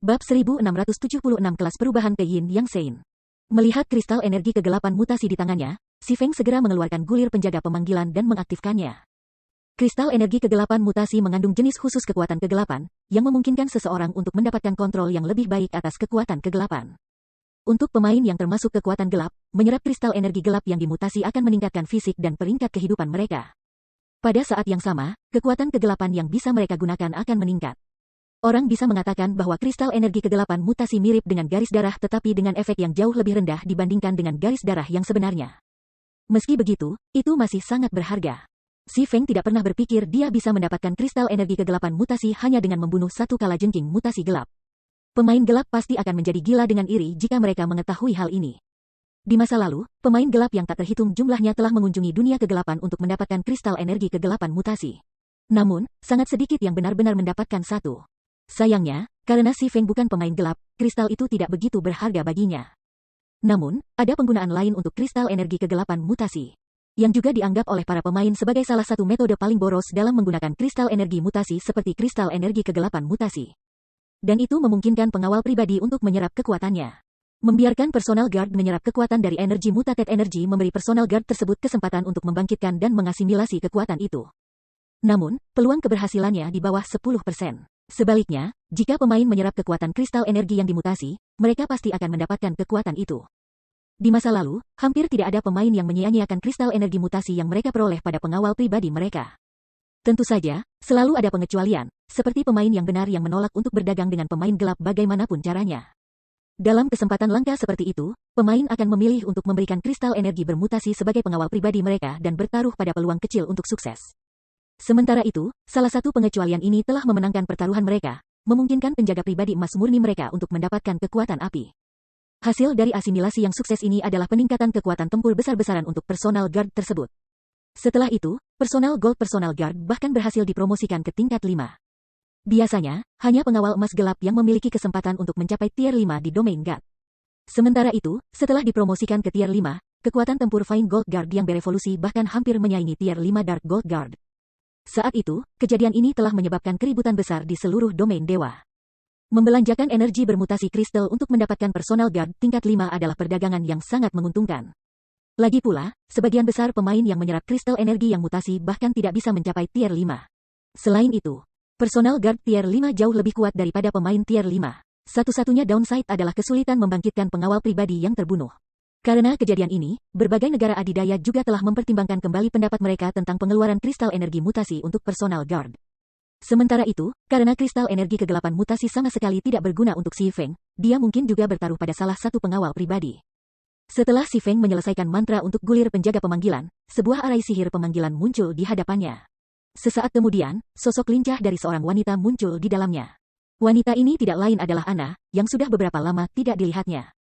Bab 1676 Kelas Perubahan ke Yin Yang Sein. Melihat kristal energi kegelapan mutasi di tangannya, Si Feng segera mengeluarkan gulir penjaga pemanggilan dan mengaktifkannya. Kristal energi kegelapan mutasi mengandung jenis khusus kekuatan kegelapan, yang memungkinkan seseorang untuk mendapatkan kontrol yang lebih baik atas kekuatan kegelapan. Untuk pemain yang termasuk kekuatan gelap, menyerap kristal energi gelap yang dimutasi akan meningkatkan fisik dan peringkat kehidupan mereka. Pada saat yang sama, kekuatan kegelapan yang bisa mereka gunakan akan meningkat. Orang bisa mengatakan bahwa kristal energi kegelapan mutasi mirip dengan garis darah tetapi dengan efek yang jauh lebih rendah dibandingkan dengan garis darah yang sebenarnya. Meski begitu, itu masih sangat berharga. Si Feng tidak pernah berpikir dia bisa mendapatkan kristal energi kegelapan mutasi hanya dengan membunuh satu kalajengking mutasi gelap. Pemain gelap pasti akan menjadi gila dengan iri jika mereka mengetahui hal ini. Di masa lalu, pemain gelap yang tak terhitung jumlahnya telah mengunjungi dunia kegelapan untuk mendapatkan kristal energi kegelapan mutasi. Namun, sangat sedikit yang benar-benar mendapatkan satu. Sayangnya, karena Si Feng bukan pemain gelap, kristal itu tidak begitu berharga baginya. Namun, ada penggunaan lain untuk kristal energi kegelapan mutasi, yang juga dianggap oleh para pemain sebagai salah satu metode paling boros dalam menggunakan kristal energi mutasi seperti kristal energi kegelapan mutasi. Dan itu memungkinkan pengawal pribadi untuk menyerap kekuatannya. Membiarkan personal guard menyerap kekuatan dari energi mutated energy memberi personal guard tersebut kesempatan untuk membangkitkan dan mengasimilasi kekuatan itu. Namun, peluang keberhasilannya di bawah 10%. Sebaliknya, jika pemain menyerap kekuatan kristal energi yang dimutasi, mereka pasti akan mendapatkan kekuatan itu. Di masa lalu, hampir tidak ada pemain yang menyia-nyiakan kristal energi mutasi yang mereka peroleh pada pengawal pribadi mereka. Tentu saja, selalu ada pengecualian, seperti pemain yang benar yang menolak untuk berdagang dengan pemain gelap bagaimanapun caranya. Dalam kesempatan langka seperti itu, pemain akan memilih untuk memberikan kristal energi bermutasi sebagai pengawal pribadi mereka dan bertaruh pada peluang kecil untuk sukses. Sementara itu, salah satu pengecualian ini telah memenangkan pertaruhan mereka, memungkinkan penjaga pribadi emas murni mereka untuk mendapatkan kekuatan api. Hasil dari asimilasi yang sukses ini adalah peningkatan kekuatan tempur besar-besaran untuk personal guard tersebut. Setelah itu, personal gold personal guard bahkan berhasil dipromosikan ke tingkat 5. Biasanya, hanya pengawal emas gelap yang memiliki kesempatan untuk mencapai tier 5 di domain guard. Sementara itu, setelah dipromosikan ke tier 5, kekuatan tempur fine gold guard yang berevolusi bahkan hampir menyaingi tier 5 dark gold guard. Saat itu, kejadian ini telah menyebabkan keributan besar di seluruh domain dewa. Membelanjakan energi bermutasi kristal untuk mendapatkan personal guard tingkat 5 adalah perdagangan yang sangat menguntungkan. Lagi pula, sebagian besar pemain yang menyerap kristal energi yang mutasi bahkan tidak bisa mencapai tier 5. Selain itu, personal guard tier 5 jauh lebih kuat daripada pemain tier 5. Satu-satunya downside adalah kesulitan membangkitkan pengawal pribadi yang terbunuh. Karena kejadian ini, berbagai negara adidaya juga telah mempertimbangkan kembali pendapat mereka tentang pengeluaran kristal energi mutasi untuk personal guard. Sementara itu, karena kristal energi kegelapan mutasi sama sekali tidak berguna untuk Si Feng, dia mungkin juga bertaruh pada salah satu pengawal pribadi. Setelah Si Feng menyelesaikan mantra untuk gulir penjaga pemanggilan, sebuah arai sihir pemanggilan muncul di hadapannya. Sesaat kemudian, sosok lincah dari seorang wanita muncul di dalamnya. Wanita ini tidak lain adalah Ana, yang sudah beberapa lama tidak dilihatnya.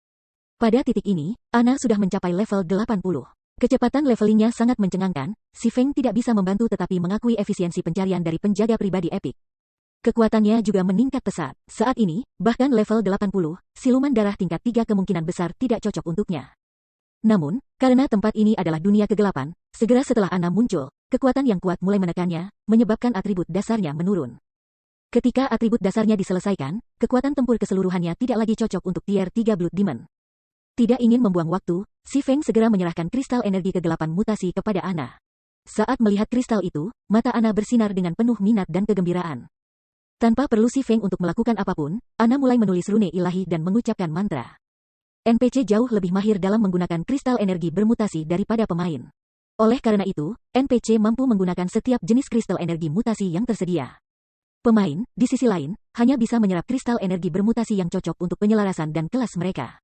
Pada titik ini, Ana sudah mencapai level 80. Kecepatan levelingnya sangat mencengangkan, Si Feng tidak bisa membantu tetapi mengakui efisiensi pencarian dari penjaga pribadi epik. Kekuatannya juga meningkat pesat. Saat ini, bahkan level 80, siluman darah tingkat 3 kemungkinan besar tidak cocok untuknya. Namun, karena tempat ini adalah dunia kegelapan, segera setelah Ana muncul, kekuatan yang kuat mulai menekannya, menyebabkan atribut dasarnya menurun. Ketika atribut dasarnya diselesaikan, kekuatan tempur keseluruhannya tidak lagi cocok untuk tier 3 Blood Demon. Tidak ingin membuang waktu, Si Feng segera menyerahkan kristal energi kegelapan mutasi kepada Ana. Saat melihat kristal itu, mata Ana bersinar dengan penuh minat dan kegembiraan. Tanpa perlu Si Feng untuk melakukan apapun, Ana mulai menulis rune ilahi dan mengucapkan mantra. NPC jauh lebih mahir dalam menggunakan kristal energi bermutasi daripada pemain. Oleh karena itu, NPC mampu menggunakan setiap jenis kristal energi mutasi yang tersedia. Pemain, di sisi lain, hanya bisa menyerap kristal energi bermutasi yang cocok untuk penyelarasan dan kelas mereka.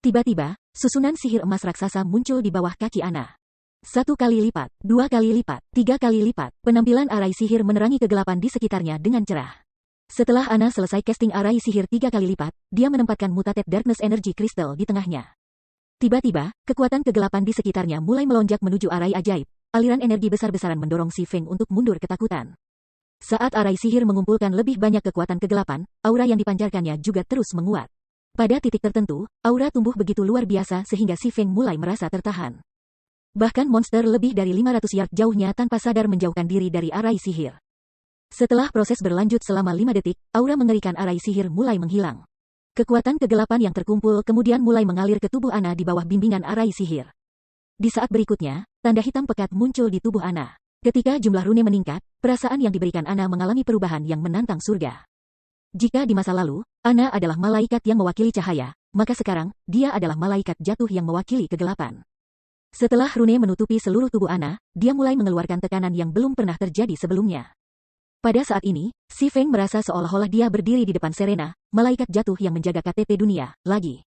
Tiba-tiba, susunan sihir emas raksasa muncul di bawah kaki Ana. 1 kali lipat, 2 kali lipat, 3 kali lipat, penampilan arai sihir menerangi kegelapan di sekitarnya dengan cerah. Setelah Ana selesai casting arai sihir 3 kali lipat, dia menempatkan mutated darkness energy crystal di tengahnya. Tiba-tiba, kekuatan kegelapan di sekitarnya mulai melonjak menuju arai ajaib. Aliran energi besar-besaran mendorong Si Feng untuk mundur ketakutan. Saat arai sihir mengumpulkan lebih banyak kekuatan kegelapan, aura yang dipancarkannya juga terus menguat. Pada titik tertentu, aura tumbuh begitu luar biasa sehingga Si Feng mulai merasa tertahan. Bahkan monster lebih dari 500 yard jauhnya tanpa sadar menjauhkan diri dari arai sihir. Setelah proses berlanjut selama 5 detik, aura mengerikan arai sihir mulai menghilang. Kekuatan kegelapan yang terkumpul kemudian mulai mengalir ke tubuh Ana di bawah bimbingan arai sihir. Di saat berikutnya, tanda hitam pekat muncul di tubuh Ana. Ketika jumlah rune meningkat, perasaan yang diberikan Ana mengalami perubahan yang menantang surga. Jika di masa lalu, Ana adalah malaikat yang mewakili cahaya, maka sekarang, dia adalah malaikat jatuh yang mewakili kegelapan. Setelah rune menutupi seluruh tubuh Ana, dia mulai mengeluarkan tekanan yang belum pernah terjadi sebelumnya. Pada saat ini, Si Feng merasa seolah-olah dia berdiri di depan Serena, malaikat jatuh yang menjaga KTP dunia, lagi.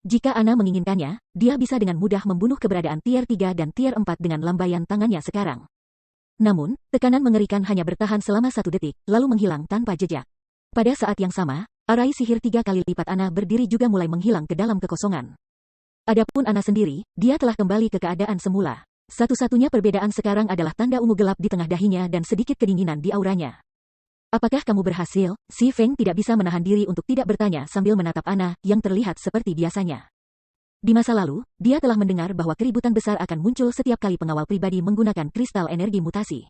Jika Ana menginginkannya, dia bisa dengan mudah membunuh keberadaan tier 3 dan tier 4 dengan lambaian tangannya sekarang. Namun, tekanan mengerikan hanya bertahan selama 1 detik, lalu menghilang tanpa jejak. Pada saat yang sama, arai sihir 3 kali lipat Ana berdiri juga mulai menghilang ke dalam kekosongan. Adapun Ana sendiri, dia telah kembali ke keadaan semula. Satu-satunya perbedaan sekarang adalah tanda ungu gelap di tengah dahinya dan sedikit kedinginan di auranya. Apakah kamu berhasil? Si Feng tidak bisa menahan diri untuk tidak bertanya sambil menatap Ana yang terlihat seperti biasanya. Di masa lalu, dia telah mendengar bahwa keributan besar akan muncul setiap kali pengawal pribadi menggunakan kristal energi mutasi.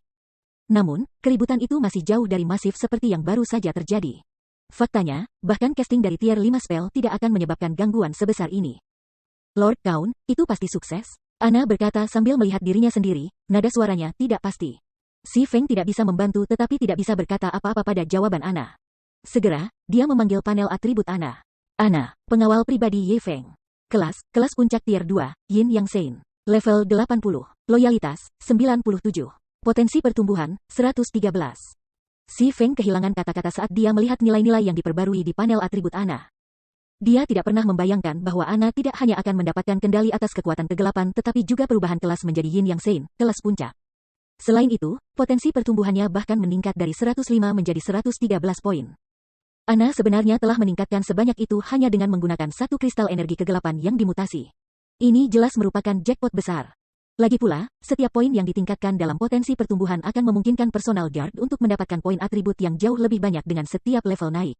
Namun, keributan itu masih jauh dari masif seperti yang baru saja terjadi. Faktanya, bahkan casting dari tier 5 spell tidak akan menyebabkan gangguan sebesar ini. Lord Count, itu pasti sukses? Ana berkata sambil melihat dirinya sendiri, nada suaranya tidak pasti. Si Feng tidak bisa membantu tetapi tidak bisa berkata apa-apa pada jawaban Ana. Segera, dia memanggil panel atribut Ana. Ana, pengawal pribadi Ye Feng. Kelas puncak tier 2, Yin Yang Sein. Level 80. Loyalitas, 97. Potensi pertumbuhan, 113. Si Feng kehilangan kata-kata saat dia melihat nilai-nilai yang diperbarui di panel atribut Ana. Dia tidak pernah membayangkan bahwa Ana tidak hanya akan mendapatkan kendali atas kekuatan kegelapan tetapi juga perubahan kelas menjadi Yin Yang Sein, kelas puncak. Selain itu, potensi pertumbuhannya bahkan meningkat dari 105 menjadi 113 poin. Ana sebenarnya telah meningkatkan sebanyak itu hanya dengan menggunakan satu kristal energi kegelapan yang dimutasi. Ini jelas merupakan jackpot besar. Lagi pula, setiap poin yang ditingkatkan dalam potensi pertumbuhan akan memungkinkan personal guard untuk mendapatkan poin atribut yang jauh lebih banyak dengan setiap level naik.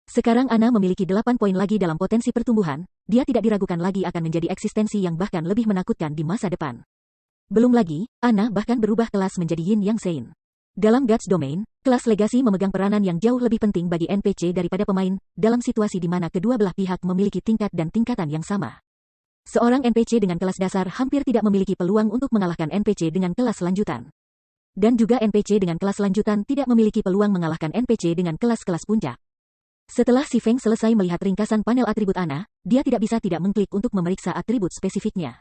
Sekarang Ana memiliki 8 poin lagi dalam potensi pertumbuhan, dia tidak diragukan lagi akan menjadi eksistensi yang bahkan lebih menakutkan di masa depan. Belum lagi, Ana bahkan berubah kelas menjadi Yin Yang Sein. Dalam Gods Domain, kelas legasi memegang peranan yang jauh lebih penting bagi NPC daripada pemain, dalam situasi di mana kedua belah pihak memiliki tingkat dan tingkatan yang sama. Seorang NPC dengan kelas dasar hampir tidak memiliki peluang untuk mengalahkan NPC dengan kelas lanjutan. Dan juga NPC dengan kelas lanjutan tidak memiliki peluang mengalahkan NPC dengan kelas-kelas puncak. Setelah Si Feng selesai melihat ringkasan panel atribut Ana, dia tidak bisa tidak mengklik untuk memeriksa atribut spesifiknya.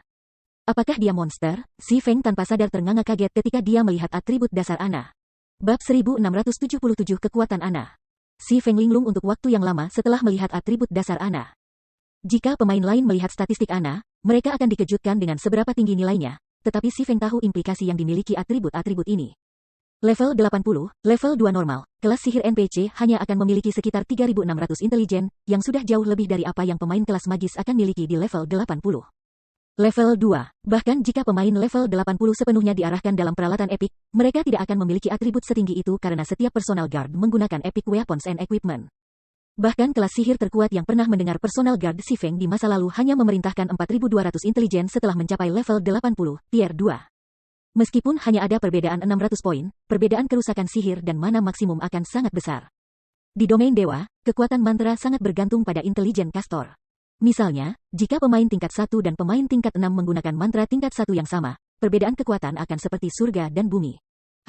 Apakah dia monster? Si Feng tanpa sadar ternganga kaget ketika dia melihat atribut dasar Ana. Bab 1677 Kekuatan Ana. Si Feng linglung untuk waktu yang lama setelah melihat atribut dasar Ana. Jika pemain lain melihat statistik Ana, mereka akan dikejutkan dengan seberapa tinggi nilainya, tetapi Si Feng tahu implikasi yang dimiliki atribut-atribut ini. Level 80, level 2 normal, kelas sihir NPC hanya akan memiliki sekitar 3.600 intelijen, yang sudah jauh lebih dari apa yang pemain kelas magis akan miliki di level 80. Level 2, bahkan jika pemain level 80 sepenuhnya diarahkan dalam peralatan epik, mereka tidak akan memiliki atribut setinggi itu karena setiap personal guard menggunakan epic weapons and equipment. Bahkan kelas sihir terkuat yang pernah mendengar personal guard Si Feng di masa lalu hanya memerintahkan 4.200 intelijen setelah mencapai level 80, tier 2. Meskipun hanya ada perbedaan 600 poin, perbedaan kerusakan sihir dan mana maksimum akan sangat besar. Di domain dewa, kekuatan mantra sangat bergantung pada intelijen kastor. Misalnya, jika pemain tingkat 1 dan pemain tingkat 6 menggunakan mantra tingkat 1 yang sama, perbedaan kekuatan akan seperti surga dan bumi.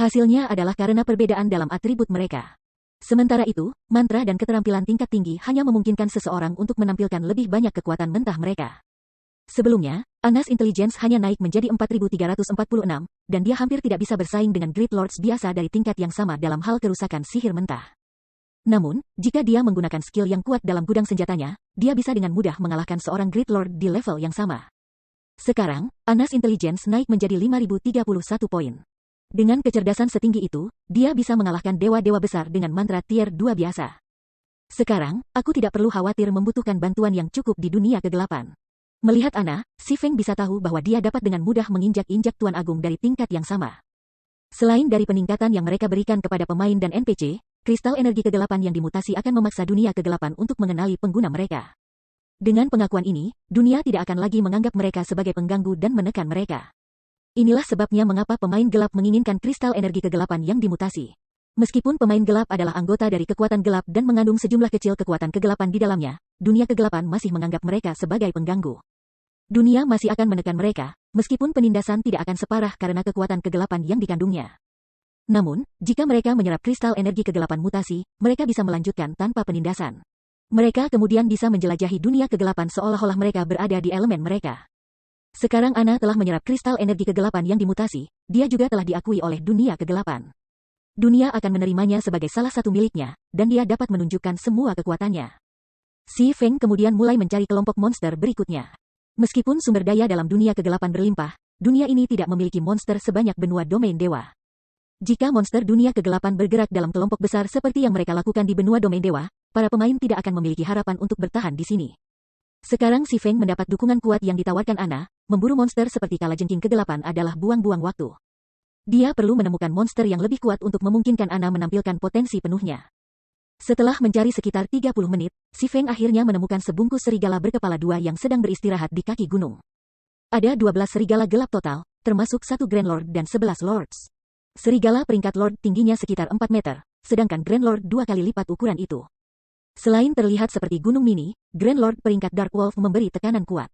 Hasilnya adalah karena perbedaan dalam atribut mereka. Sementara itu, mantra dan keterampilan tingkat tinggi hanya memungkinkan seseorang untuk menampilkan lebih banyak kekuatan mentah mereka. Sebelumnya, Ana's Intelligence hanya naik menjadi 4.346, dan dia hampir tidak bisa bersaing dengan Great Lords biasa dari tingkat yang sama dalam hal kerusakan sihir mentah. Namun, jika dia menggunakan skill yang kuat dalam gudang senjatanya, dia bisa dengan mudah mengalahkan seorang Great Lord di level yang sama. Sekarang, Ana's Intelligence naik menjadi 5.031 poin. Dengan kecerdasan setinggi itu, dia bisa mengalahkan dewa-dewa besar dengan mantra tier 2 biasa. Sekarang, aku tidak perlu khawatir membutuhkan bantuan yang cukup di dunia kegelapan. Melihat Ana, Si Feng bisa tahu bahwa dia dapat dengan mudah menginjak-injak Tuan Agung dari tingkat yang sama. Selain dari peningkatan yang mereka berikan kepada pemain dan NPC, kristal energi kegelapan yang dimutasi akan memaksa dunia kegelapan untuk mengenali pengguna mereka. Dengan pengakuan ini, dunia tidak akan lagi menganggap mereka sebagai pengganggu dan menekan mereka. Inilah sebabnya mengapa pemain gelap menginginkan kristal energi kegelapan yang dimutasi. Meskipun pemain gelap adalah anggota dari kekuatan gelap dan mengandung sejumlah kecil kekuatan kegelapan di dalamnya, dunia kegelapan masih menganggap mereka sebagai pengganggu. Dunia masih akan menekan mereka, meskipun penindasan tidak akan separah karena kekuatan kegelapan yang dikandungnya. Namun, jika mereka menyerap kristal energi kegelapan mutasi, mereka bisa melanjutkan tanpa penindasan. Mereka kemudian bisa menjelajahi dunia kegelapan seolah-olah mereka berada di elemen mereka. Sekarang Ana telah menyerap kristal energi kegelapan yang dimutasi, dia juga telah diakui oleh dunia kegelapan. Dunia akan menerimanya sebagai salah satu miliknya, dan dia dapat menunjukkan semua kekuatannya. Si Feng kemudian mulai mencari kelompok monster berikutnya. Meskipun sumber daya dalam dunia kegelapan berlimpah, dunia ini tidak memiliki monster sebanyak benua domain dewa. Jika monster dunia kegelapan bergerak dalam kelompok besar seperti yang mereka lakukan di benua domain dewa, para pemain tidak akan memiliki harapan untuk bertahan di sini. Sekarang Si Feng mendapat dukungan kuat yang ditawarkan Ana, memburu monster seperti kalajengking kegelapan adalah buang-buang waktu. Dia perlu menemukan monster yang lebih kuat untuk memungkinkan Ana menampilkan potensi penuhnya. Setelah mencari sekitar 30 menit, Si Feng akhirnya menemukan sebungkus serigala berkepala dua yang sedang beristirahat di kaki gunung. Ada 12 serigala gelap total, termasuk 1 Grand Lord dan 11 Lords. Serigala peringkat Lord tingginya sekitar 4 meter, sedangkan Grand Lord 2 kali lipat ukuran itu. Selain terlihat seperti gunung mini, Grand Lord peringkat Dark Wolf memberi tekanan kuat.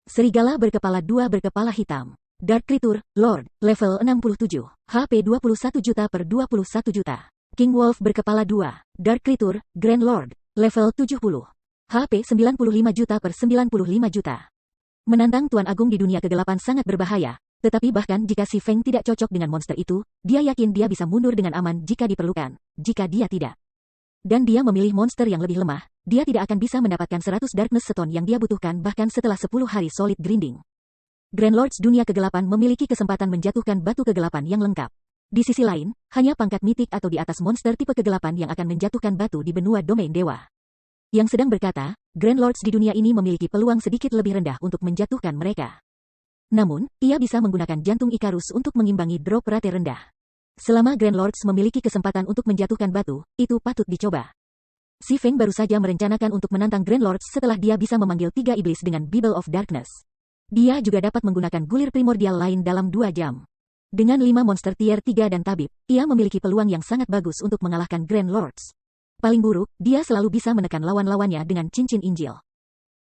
Serigala berkepala dua berkepala hitam. Dark Creature, Lord, level 67, HP 21 juta per 21 juta. King Wolf berkepala 2, Dark Creature, Grand Lord, level 70, HP 95 juta per 95 juta. Menantang Tuan Agung di dunia kegelapan sangat berbahaya, tetapi bahkan jika Si Feng tidak cocok dengan monster itu, dia yakin dia bisa mundur dengan aman jika diperlukan. Jika dia tidak, dan dia memilih monster yang lebih lemah, dia tidak akan bisa mendapatkan 100 Darkness Stone yang dia butuhkan bahkan setelah 10 hari solid grinding. Grand Lords dunia kegelapan memiliki kesempatan menjatuhkan batu kegelapan yang lengkap. Di sisi lain, hanya pangkat mitik atau di atas monster tipe kegelapan yang akan menjatuhkan batu di benua domain dewa. Yang sedang berkata, Grand Lords di dunia ini memiliki peluang sedikit lebih rendah untuk menjatuhkan mereka. Namun, ia bisa menggunakan jantung Ikarus untuk mengimbangi drop rate rendah. Selama Grand Lords memiliki kesempatan untuk menjatuhkan batu, itu patut dicoba. Si Feng baru saja merencanakan untuk menantang Grand Lords setelah dia bisa memanggil 3 iblis dengan Bible of Darkness. Dia juga dapat menggunakan gulir primordial lain dalam 2 jam. Dengan 5 monster tier 3 dan tabib, ia memiliki peluang yang sangat bagus untuk mengalahkan Grand Lords. Paling buruk, dia selalu bisa menekan lawan-lawannya dengan cincin Injil.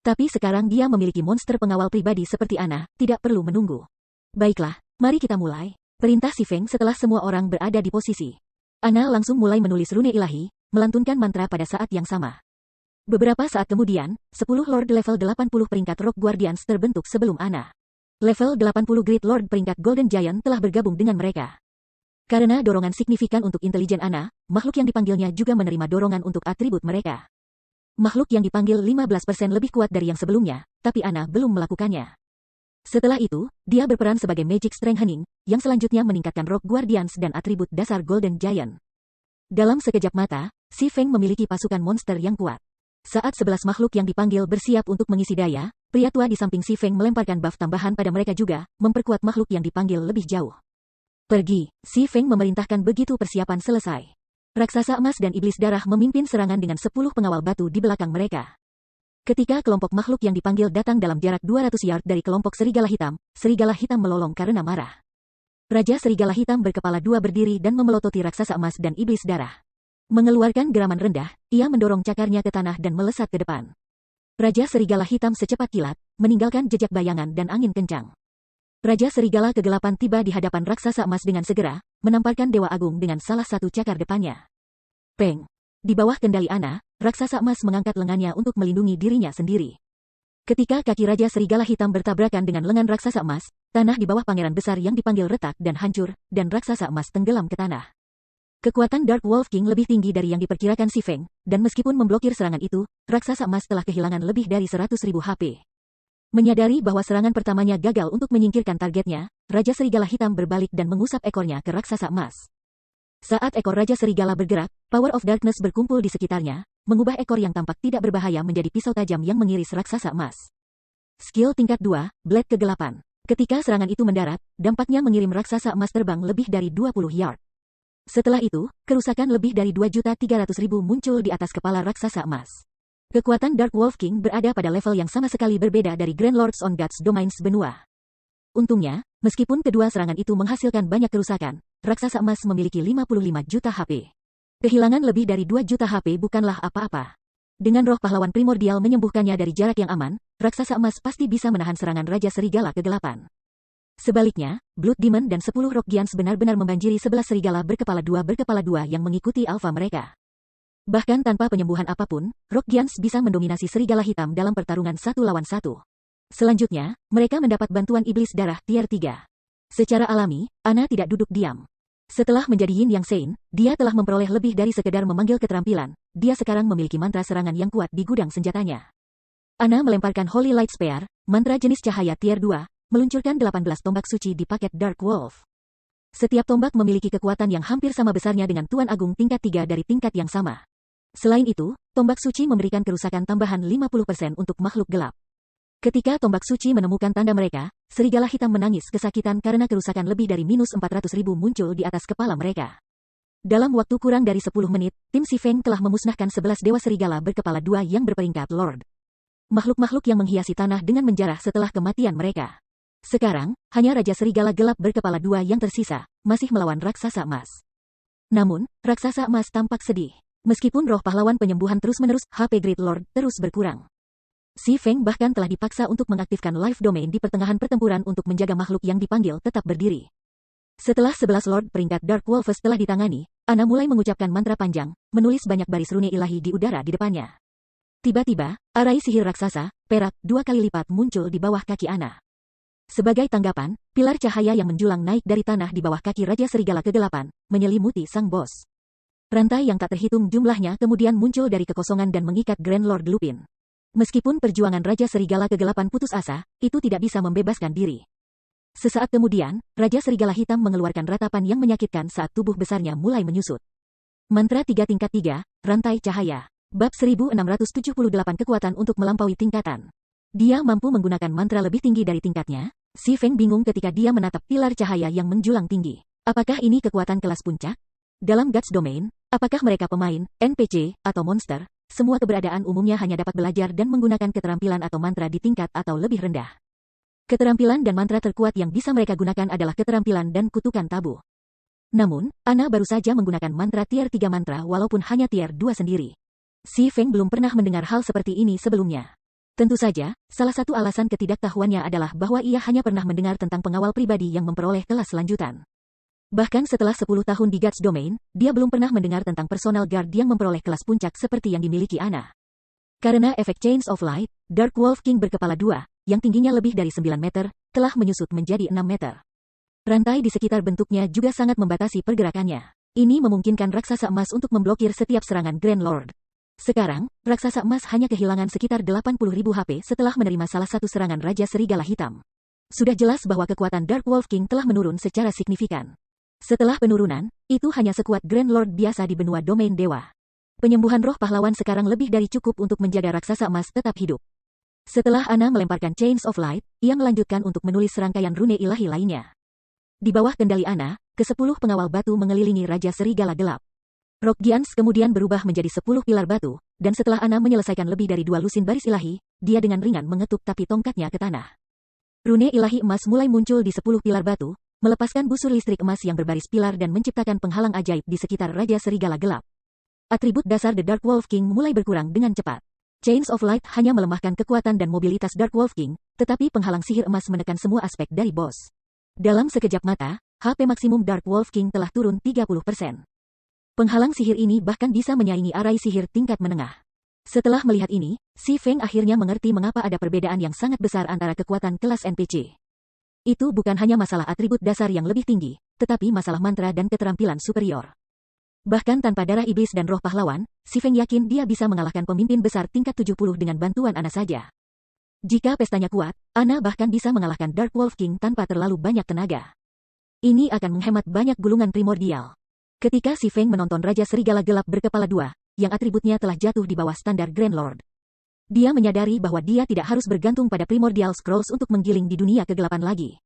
Tapi sekarang dia memiliki monster pengawal pribadi seperti Ana, tidak perlu menunggu. Baiklah, mari kita mulai. Perintah Si Feng setelah semua orang berada di posisi. Ana langsung mulai menulis rune ilahi, melantunkan mantra pada saat yang sama. Beberapa saat kemudian, 10 Lord level 80 peringkat Rock Guardians terbentuk sebelum Ana. Level 80 Great Lord peringkat Golden Giant telah bergabung dengan mereka. Karena dorongan signifikan untuk intelijen Ana, makhluk yang dipanggilnya juga menerima dorongan untuk atribut mereka. Makhluk yang dipanggil 15% lebih kuat dari yang sebelumnya, tapi Ana belum melakukannya. Setelah itu, dia berperan sebagai Magic Strengthening, yang selanjutnya meningkatkan Rock Guardians dan atribut dasar Golden Giant. Dalam sekejap mata, Si Feng memiliki pasukan monster yang kuat. Saat 11 makhluk yang dipanggil bersiap untuk mengisi daya, pria tua di samping Si Feng melemparkan buff tambahan pada mereka juga, memperkuat makhluk yang dipanggil lebih jauh. Pergi, Si Feng memerintahkan begitu persiapan selesai. Raksasa emas dan iblis darah memimpin serangan dengan 10 pengawal batu di belakang mereka. Ketika kelompok makhluk yang dipanggil datang dalam jarak 200 yard dari kelompok serigala hitam melolong karena marah. Raja serigala hitam berkepala dua berdiri dan memelototi raksasa emas dan iblis darah. Mengeluarkan geraman rendah, ia mendorong cakarnya ke tanah dan melesat ke depan. Raja serigala hitam secepat kilat, meninggalkan jejak bayangan dan angin kencang. Raja serigala kegelapan tiba di hadapan raksasa emas dengan segera, menamparkan Dewa Agung dengan salah satu cakar depannya. Peng! Di bawah kendali Ana, raksasa emas mengangkat lengannya untuk melindungi dirinya sendiri. Ketika kaki Raja Serigala Hitam bertabrakan dengan lengan raksasa emas, tanah di bawah pangeran besar yang dipanggil retak dan hancur, dan raksasa emas tenggelam ke tanah. Kekuatan Dark Wolf King lebih tinggi dari yang diperkirakan Si Feng, dan meskipun memblokir serangan itu, raksasa emas telah kehilangan lebih dari 100.000 HP. Menyadari bahwa serangan pertamanya gagal untuk menyingkirkan targetnya, Raja Serigala Hitam berbalik dan mengusap ekornya ke raksasa emas. Saat ekor Raja Serigala bergerak, Power of Darkness berkumpul di sekitarnya, mengubah ekor yang tampak tidak berbahaya menjadi pisau tajam yang mengiris raksasa emas. Skill tingkat 2, Blade Kegelapan. Ketika serangan itu mendarat, dampaknya mengirim raksasa emas terbang lebih dari 20 yard. Setelah itu, kerusakan lebih dari 2.300.000 muncul di atas kepala raksasa emas. Kekuatan Dark Wolf King berada pada level yang sama sekali berbeda dari Grand Lords on God's Domains benua. Untungnya, meskipun kedua serangan itu menghasilkan banyak kerusakan, raksasa emas memiliki 55 juta HP. Kehilangan lebih dari 2 juta HP bukanlah apa-apa. Dengan roh pahlawan primordial menyembuhkannya dari jarak yang aman, raksasa emas pasti bisa menahan serangan Raja Serigala Kegelapan. Sebaliknya, Blood Demon dan 10 Rock Giants benar-benar membanjiri 11 serigala berkepala dua yang mengikuti alfa mereka. Bahkan tanpa penyembuhan apapun, Rock Giants bisa mendominasi serigala hitam dalam pertarungan 1 lawan 1. Selanjutnya, mereka mendapat bantuan iblis darah tier 3. Secara alami, Ana tidak duduk diam. Setelah menjadi Yin Yang Sein, dia telah memperoleh lebih dari sekedar memanggil keterampilan, dia sekarang memiliki mantra serangan yang kuat di gudang senjatanya. Ana melemparkan Holy Light Spear, mantra jenis cahaya tier 2, meluncurkan 18 tombak suci di paket Dark Wolf. Setiap tombak memiliki kekuatan yang hampir sama besarnya dengan Tuan Agung tingkat 3 dari tingkat yang sama. Selain itu, tombak suci memberikan kerusakan tambahan 50% untuk makhluk gelap. Ketika tombak suci menemukan tanda mereka, serigala hitam menangis kesakitan karena kerusakan lebih dari minus 400.000 muncul di atas kepala mereka. Dalam waktu kurang dari 10 menit, tim Si Feng telah memusnahkan 11 dewa serigala berkepala 2 yang berperingkat Lord. Makhluk-makhluk yang menghiasi tanah dengan menjarah setelah kematian mereka. Sekarang, hanya Raja Serigala Gelap berkepala 2 yang tersisa, masih melawan raksasa emas. Namun, raksasa emas tampak sedih. Meskipun roh pahlawan penyembuhan terus-menerus, HP Great Lord terus berkurang. Si Feng bahkan telah dipaksa untuk mengaktifkan Life Domain di pertengahan pertempuran untuk menjaga makhluk yang dipanggil tetap berdiri. Setelah 11 Lord peringkat Dark Wolves telah ditangani, Ana mulai mengucapkan mantra panjang, menulis banyak baris rune ilahi di udara di depannya. Tiba-tiba, arai sihir raksasa, perak, 2 kali lipat muncul di bawah kaki Ana. Sebagai tanggapan, pilar cahaya yang menjulang naik dari tanah di bawah kaki Raja Serigala Kegelapan, menyelimuti sang bos. Rantai yang tak terhitung jumlahnya kemudian muncul dari kekosongan dan mengikat Grand Lord Lupin. Meskipun perjuangan Raja Serigala Kegelapan putus asa, itu tidak bisa membebaskan diri. Sesaat kemudian, Raja Serigala Hitam mengeluarkan ratapan yang menyakitkan saat tubuh besarnya mulai menyusut. Mantra 3 tingkat 3, Rantai Cahaya. Bab 1678 kekuatan untuk melampaui tingkatan. Dia mampu menggunakan mantra lebih tinggi dari tingkatnya. Si Feng bingung ketika dia menatap pilar cahaya yang menjulang tinggi. Apakah ini kekuatan kelas puncak? Dalam Guts Domain, apakah mereka pemain, NPC, atau monster? Semua keberadaan umumnya hanya dapat belajar dan menggunakan keterampilan atau mantra di tingkat atau lebih rendah. Keterampilan dan mantra terkuat yang bisa mereka gunakan adalah keterampilan dan kutukan tabu. Namun, Ana baru saja menggunakan mantra tier 3 mantra walaupun hanya tier 2 sendiri. Si Feng belum pernah mendengar hal seperti ini sebelumnya. Tentu saja, salah satu alasan ketidaktahuannya adalah bahwa ia hanya pernah mendengar tentang pengawal pribadi yang memperoleh kelas lanjutan. Bahkan setelah 10 tahun di Guts Domain, dia belum pernah mendengar tentang personal guard yang memperoleh kelas puncak seperti yang dimiliki Ana. Karena efek Chains of Light, Dark Wolf King berkepala 2, yang tingginya lebih dari 9 meter, telah menyusut menjadi 6 meter. Rantai di sekitar bentuknya juga sangat membatasi pergerakannya. Ini memungkinkan raksasa emas untuk memblokir setiap serangan Grand Lord. Sekarang, raksasa emas hanya kehilangan sekitar 80.000 HP setelah menerima salah satu serangan Raja Serigala Hitam. Sudah jelas bahwa kekuatan Dark Wolf King telah menurun secara signifikan. Setelah penurunan, itu hanya sekuat Grand Lord biasa di benua domain dewa. Penyembuhan roh pahlawan sekarang lebih dari cukup untuk menjaga raksasa emas tetap hidup. Setelah Ana melemparkan Chains of Light, ia melanjutkan untuk menulis serangkaian rune ilahi lainnya. Di bawah kendali Ana, ke-10 pengawal batu mengelilingi Raja Serigala Gelap. Rock Giants kemudian berubah menjadi 10 pilar batu, dan setelah Ana menyelesaikan lebih dari 2 lusin baris ilahi, dia dengan ringan mengetuk tapi tongkatnya ke tanah. Rune ilahi emas mulai muncul di 10 pilar batu, melepaskan busur listrik emas yang berbaris pilar dan menciptakan penghalang ajaib di sekitar Raja Serigala Gelap. Atribut dasar The Dark Wolf King mulai berkurang dengan cepat. Chains of Light hanya melemahkan kekuatan dan mobilitas Dark Wolf King, tetapi penghalang sihir emas menekan semua aspek dari bos. Dalam sekejap mata, HP maksimum Dark Wolf King telah turun 30%. Penghalang sihir ini bahkan bisa menyaingi arai sihir tingkat menengah. Setelah melihat ini, Si Feng akhirnya mengerti mengapa ada perbedaan yang sangat besar antara kekuatan kelas NPC. Itu bukan hanya masalah atribut dasar yang lebih tinggi, tetapi masalah mantra dan keterampilan superior. Bahkan tanpa darah iblis dan roh pahlawan, Si Feng yakin dia bisa mengalahkan pemimpin besar tingkat 70 dengan bantuan Ana saja. Jika pestanya kuat, Ana bahkan bisa mengalahkan Dark Wolf King tanpa terlalu banyak tenaga. Ini akan menghemat banyak gulungan primordial. Ketika Si Feng menonton Raja Serigala Gelap berkepala 2, yang atributnya telah jatuh di bawah standar Grand Lord. Dia menyadari bahwa dia tidak harus bergantung pada Primordial Scrolls untuk menggiling di dunia kegelapan lagi.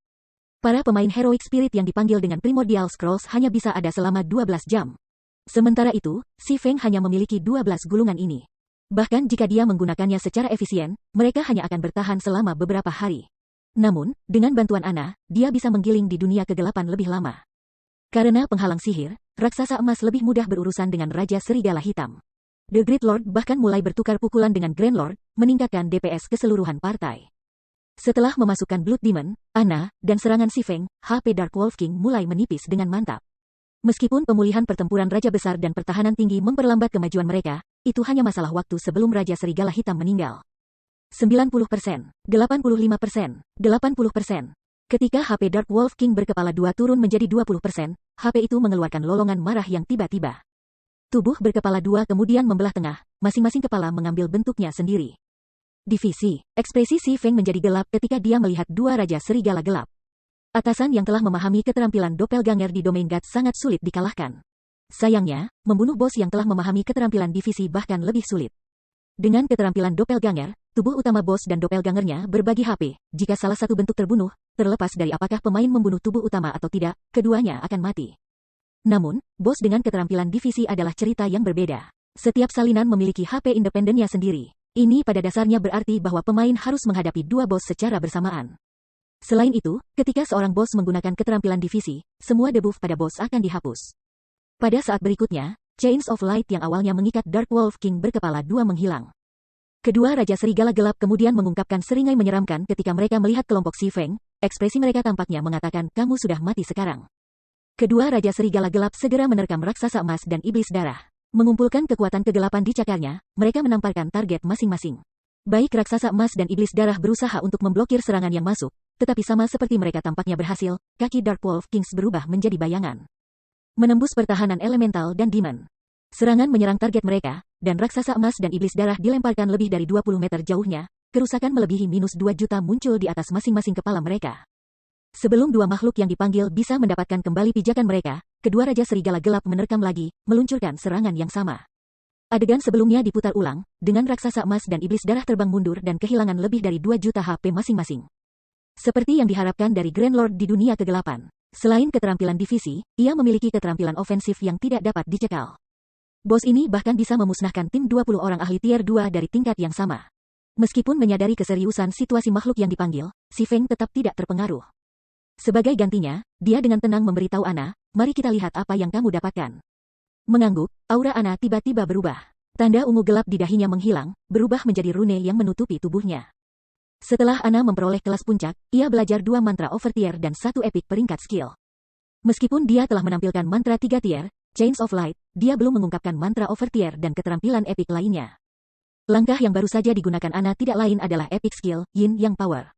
Para pemain Heroic Spirit yang dipanggil dengan Primordial Scrolls hanya bisa ada selama 12 jam. Sementara itu, Si Feng hanya memiliki 12 gulungan ini. Bahkan jika dia menggunakannya secara efisien, mereka hanya akan bertahan selama beberapa hari. Namun, dengan bantuan Ana, dia bisa menggiling di dunia kegelapan lebih lama. Karena penghalang sihir, raksasa emas lebih mudah berurusan dengan Raja Serigala Hitam. The Great Lord bahkan mulai bertukar pukulan dengan Grand Lord, meningkatkan DPS keseluruhan partai. Setelah memasukkan Blood Demon, Ana, dan serangan Si Feng, HP Dark Wolf King mulai menipis dengan mantap. Meskipun pemulihan pertempuran Raja Besar dan pertahanan tinggi memperlambat kemajuan mereka, itu hanya masalah waktu sebelum Raja Serigala Hitam meninggal. 90%, 85%, 80%. Ketika HP Dark Wolf King berkepala 2 turun menjadi 20%, HP itu mengeluarkan lolongan marah yang tiba-tiba. Tubuh berkepala 2 kemudian membelah tengah, masing-masing kepala mengambil bentuknya sendiri. Divisi, ekspresi Si Feng menjadi gelap ketika dia melihat 2 Raja Serigala gelap. Atasan yang telah memahami keterampilan Doppelganger di domain God sangat sulit dikalahkan. Sayangnya, membunuh bos yang telah memahami keterampilan divisi bahkan lebih sulit. Dengan keterampilan Doppelganger, tubuh utama bos dan Doppelgangernya berbagi HP. Jika salah satu bentuk terbunuh, terlepas dari apakah pemain membunuh tubuh utama atau tidak, keduanya akan mati. Namun, bos dengan keterampilan divisi adalah cerita yang berbeda. Setiap salinan memiliki HP independennya sendiri. Ini pada dasarnya berarti bahwa pemain harus menghadapi 2 bos secara bersamaan. Selain itu, ketika seorang bos menggunakan keterampilan divisi, semua debuff pada bos akan dihapus. Pada saat berikutnya, Chains of Light yang awalnya mengikat Dark Wolf King berkepala 2 menghilang. Kedua Raja Serigala Gelap kemudian mengungkapkan seringai menyeramkan ketika mereka melihat kelompok Si Feng. Ekspresi mereka tampaknya mengatakan kamu sudah mati sekarang. Kedua Raja Serigala Gelap segera menerkam raksasa emas dan iblis darah. Mengumpulkan kekuatan kegelapan di cakarnya, mereka menamparkan target masing-masing. Baik raksasa emas dan iblis darah berusaha untuk memblokir serangan yang masuk, tetapi sama seperti mereka tampaknya berhasil, kaki Dark Wolf Kings berubah menjadi bayangan. Menembus pertahanan elemental dan demon. Serangan menyerang target mereka, dan raksasa emas dan iblis darah dilemparkan lebih dari 20 meter jauhnya, kerusakan melebihi -2 juta muncul di atas masing-masing kepala mereka. Sebelum 2 makhluk yang dipanggil bisa mendapatkan kembali pijakan mereka, kedua Raja Serigala Gelap menerkam lagi, meluncurkan serangan yang sama. Adegan sebelumnya diputar ulang, dengan raksasa emas dan iblis darah terbang mundur dan kehilangan lebih dari 2 juta HP masing-masing. Seperti yang diharapkan dari Grand Lord di dunia kegelapan. Selain keterampilan divisi, ia memiliki keterampilan ofensif yang tidak dapat dicekal. Bos ini bahkan bisa memusnahkan tim 20 orang ahli tier 2 dari tingkat yang sama. Meskipun menyadari keseriusan situasi makhluk yang dipanggil, Si Feng tetap tidak terpengaruh. Sebagai gantinya, dia dengan tenang memberitahu Ana, mari kita lihat apa yang kamu dapatkan. Mengangguk, aura Ana tiba-tiba berubah. Tanda ungu gelap di dahinya menghilang, berubah menjadi rune yang menutupi tubuhnya. Setelah Ana memperoleh kelas puncak, ia belajar 2 mantra overtier dan 1 epic peringkat skill. Meskipun dia telah menampilkan mantra 3 tier, Chains of Light, dia belum mengungkapkan mantra overtier dan keterampilan epic lainnya. Langkah yang baru saja digunakan Ana tidak lain adalah epic skill, Yin Yang Power.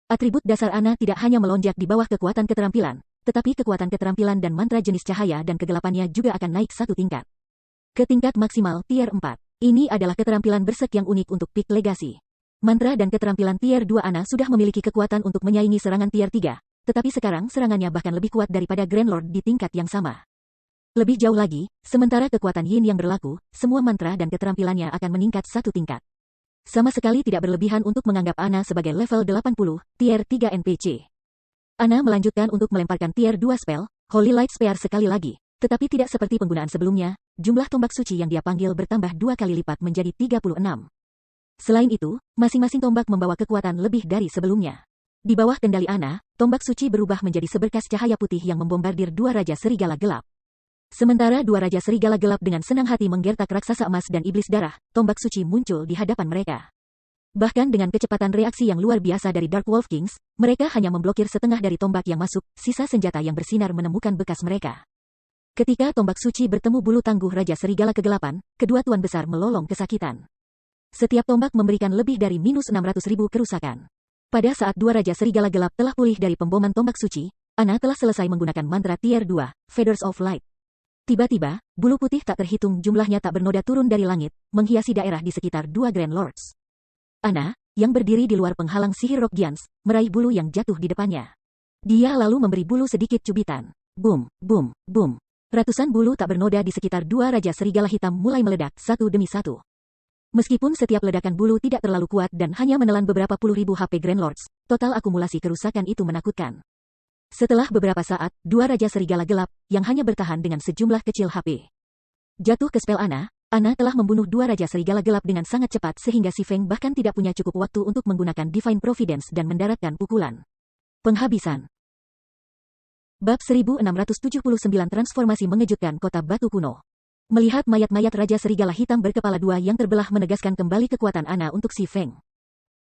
Atribut dasar Ana tidak hanya melonjak di bawah kekuatan keterampilan, tetapi kekuatan keterampilan dan mantra jenis cahaya dan kegelapannya juga akan naik 1 tingkat. Ke tingkat maksimal tier 4. Ini adalah keterampilan bersek yang unik untuk Peak Legacy. Mantra dan keterampilan tier 2 Ana sudah memiliki kekuatan untuk menyaingi serangan tier 3, tetapi sekarang serangannya bahkan lebih kuat daripada Grand Lord di tingkat yang sama. Lebih jauh lagi, sementara kekuatan Yin yang berlaku, semua mantra dan keterampilannya akan meningkat 1 tingkat. Sama sekali tidak berlebihan untuk menganggap Ana sebagai level 80, tier 3 NPC. Ana melanjutkan untuk melemparkan tier 2 spell, Holy Light Spear sekali lagi, tetapi tidak seperti penggunaan sebelumnya, jumlah tombak suci yang dia panggil bertambah 2 kali lipat menjadi 36. Selain itu, masing-masing tombak membawa kekuatan lebih dari sebelumnya. Di bawah kendali Ana, tombak suci berubah menjadi seberkas cahaya putih yang membombardir 2 Raja Serigala Gelap. Sementara 2 Raja Serigala Gelap dengan senang hati menggertak raksasa emas dan iblis darah, tombak suci muncul di hadapan mereka. Bahkan dengan kecepatan reaksi yang luar biasa dari Dark Wolf Kings, mereka hanya memblokir setengah dari tombak yang masuk, sisa senjata yang bersinar menemukan bekas mereka. Ketika tombak suci bertemu bulu tangguh Raja Serigala Kegelapan, kedua tuan besar melolong kesakitan. Setiap tombak memberikan lebih dari -600.000 kerusakan. Pada saat 2 Raja Serigala Gelap telah pulih dari pemboman tombak suci, Ana telah selesai menggunakan mantra tier 2, Feathers of Light. Tiba-tiba, bulu putih tak terhitung jumlahnya tak bernoda turun dari langit, menghiasi daerah di sekitar 2 Grand Lords. Ana, yang berdiri di luar penghalang sihir Rock Giants, meraih bulu yang jatuh di depannya. Dia lalu memberi bulu sedikit cubitan. Boom, boom, boom. Ratusan bulu tak bernoda di sekitar 2 Raja Serigala Hitam mulai meledak satu demi satu. Meskipun setiap ledakan bulu tidak terlalu kuat dan hanya menelan beberapa puluh ribu HP Grand Lords, total akumulasi kerusakan itu menakutkan. Setelah beberapa saat, 2 Raja Serigala Gelap, yang hanya bertahan dengan sejumlah kecil HP. Jatuh ke spell Ana telah membunuh 2 Raja Serigala Gelap dengan sangat cepat sehingga Si Feng bahkan tidak punya cukup waktu untuk menggunakan Divine Providence dan mendaratkan pukulan. Penghabisan. Bab 1679 Transformasi Mengejutkan Kota Batu Kuno. Melihat mayat-mayat Raja Serigala Hitam berkepala dua yang terbelah menegaskan kembali kekuatan Ana untuk Si Feng.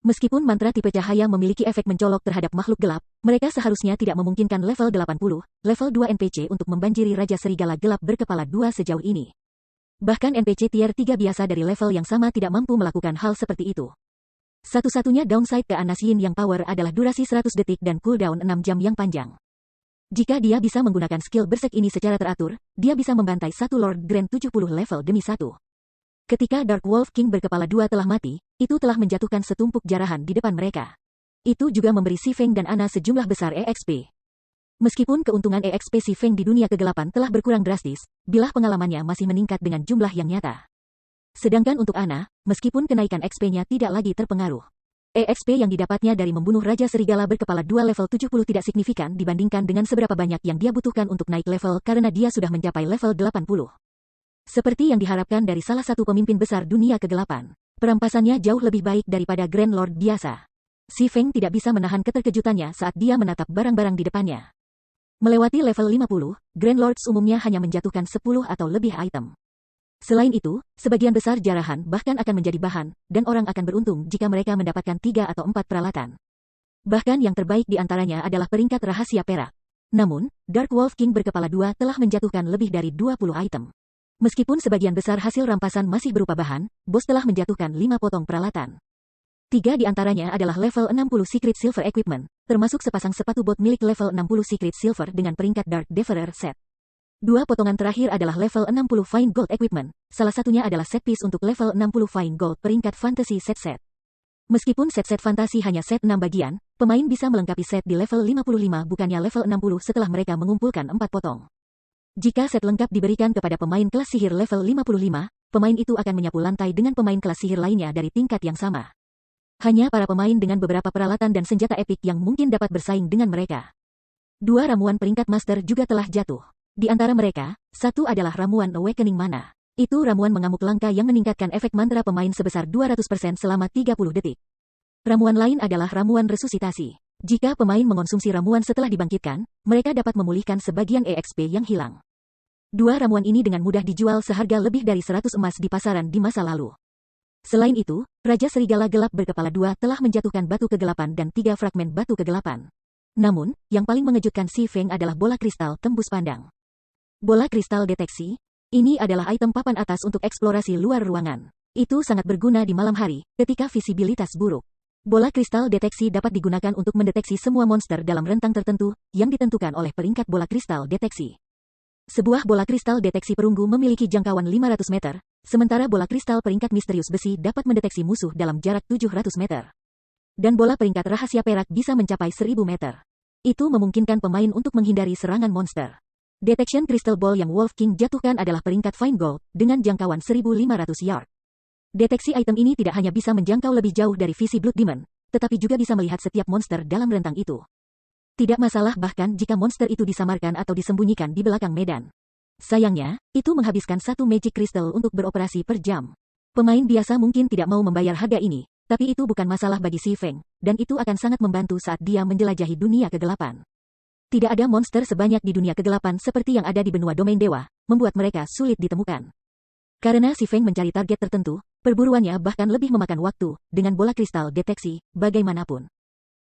Meskipun mantra tipe cahaya memiliki efek mencolok terhadap makhluk gelap, mereka seharusnya tidak memungkinkan level 80, level 2 NPC untuk membanjiri Raja Serigala Gelap berkepala dua sejauh ini. Bahkan NPC tier 3 biasa dari level yang sama tidak mampu melakukan hal seperti itu. Satu-satunya downside ke Ana Yin yang power adalah durasi 100 detik dan cooldown 6 jam yang panjang. Jika dia bisa menggunakan skill bersek ini secara teratur, dia bisa membantai satu Lord Grand 70 level demi satu. Ketika Dark Wolf King berkepala dua telah mati, itu telah menjatuhkan setumpuk jarahan di depan mereka. Itu juga memberi Si Feng dan Ana sejumlah besar EXP. Meskipun keuntungan EXP Si Feng di dunia kegelapan telah berkurang drastis, bilah pengalamannya masih meningkat dengan jumlah yang nyata. Sedangkan untuk Ana, meskipun kenaikan XP-nya tidak lagi terpengaruh. EXP yang didapatnya dari membunuh Raja Serigala berkepala dua level 70 tidak signifikan dibandingkan dengan seberapa banyak yang dia butuhkan untuk naik level karena dia sudah mencapai level 80. Seperti yang diharapkan dari salah satu pemimpin besar dunia kegelapan, perampasannya jauh lebih baik daripada Grand Lord biasa. Si Feng tidak bisa menahan keterkejutannya saat dia menatap barang-barang di depannya. Melewati level 50, Grand Lords umumnya hanya menjatuhkan 10 atau lebih item. Selain itu, sebagian besar jarahan bahkan akan menjadi bahan, dan orang akan beruntung jika mereka mendapatkan 3 atau 4 peralatan. Bahkan yang terbaik di antaranya adalah peringkat rahasia perak. Namun, Dark Wolf King berkepala dua telah menjatuhkan lebih dari 20 item. Meskipun sebagian besar hasil rampasan masih berupa bahan, bos telah menjatuhkan 5 potong peralatan. 3 di antaranya adalah level 60 Secret Silver Equipment, termasuk sepasang sepatu bot milik level 60 Secret Silver dengan peringkat Dark Devourer set. 2 potongan terakhir adalah level 60 Fine Gold Equipment, salah satunya adalah set piece untuk level 60 Fine Gold peringkat Fantasy set-set. Meskipun set-set fantasi hanya set 6 bagian, pemain bisa melengkapi set di level 55 bukannya level 60 setelah mereka mengumpulkan 4 potong. Jika set lengkap diberikan kepada pemain kelas sihir level 55, pemain itu akan menyapu lantai dengan pemain kelas sihir lainnya dari tingkat yang sama. Hanya para pemain dengan beberapa peralatan dan senjata epik yang mungkin dapat bersaing dengan mereka. 2 ramuan peringkat master juga telah jatuh. Di antara mereka, satu adalah ramuan Awakening Mana. Itu ramuan mengamuk langka yang meningkatkan efek mantra pemain sebesar 200% selama 30 detik. Ramuan lain adalah ramuan resusitasi. Jika pemain mengonsumsi ramuan setelah dibangkitkan, mereka dapat memulihkan sebagian EXP yang hilang. 2 ramuan ini dengan mudah dijual seharga lebih dari 100 emas di pasaran di masa lalu. Selain itu, Raja Serigala Gelap berkepala dua telah menjatuhkan batu kegelapan dan 3 fragmen batu kegelapan. Namun, yang paling mengejutkan Si Feng adalah bola kristal tembus pandang. Bola kristal deteksi. Ini adalah item papan atas untuk eksplorasi luar ruangan. Itu sangat berguna di malam hari, ketika visibilitas buruk. Bola kristal deteksi dapat digunakan untuk mendeteksi semua monster dalam rentang tertentu, yang ditentukan oleh peringkat bola kristal deteksi. Sebuah bola kristal deteksi perunggu memiliki jangkauan 500 meter, sementara bola kristal peringkat misterius besi dapat mendeteksi musuh dalam jarak 700 meter. Dan bola peringkat rahasia perak bisa mencapai 1000 meter. Itu memungkinkan pemain untuk menghindari serangan monster. Detection Crystal Ball yang Wolf King jatuhkan adalah peringkat Fine Gold, dengan jangkauan 1500 yard. Deteksi item ini tidak hanya bisa menjangkau lebih jauh dari visi Blood Demon, tetapi juga bisa melihat setiap monster dalam rentang itu. Tidak masalah bahkan jika monster itu disamarkan atau disembunyikan di belakang medan. Sayangnya, itu menghabiskan 1 Magic Crystal untuk beroperasi per jam. Pemain biasa mungkin tidak mau membayar harga ini, tapi itu bukan masalah bagi Si Feng, dan itu akan sangat membantu saat dia menjelajahi dunia kegelapan. Tidak ada monster sebanyak di dunia kegelapan seperti yang ada di benua domain dewa, membuat mereka sulit ditemukan. Karena Si Feng mencari target tertentu, perburuannya bahkan lebih memakan waktu, dengan bola kristal deteksi, bagaimanapun.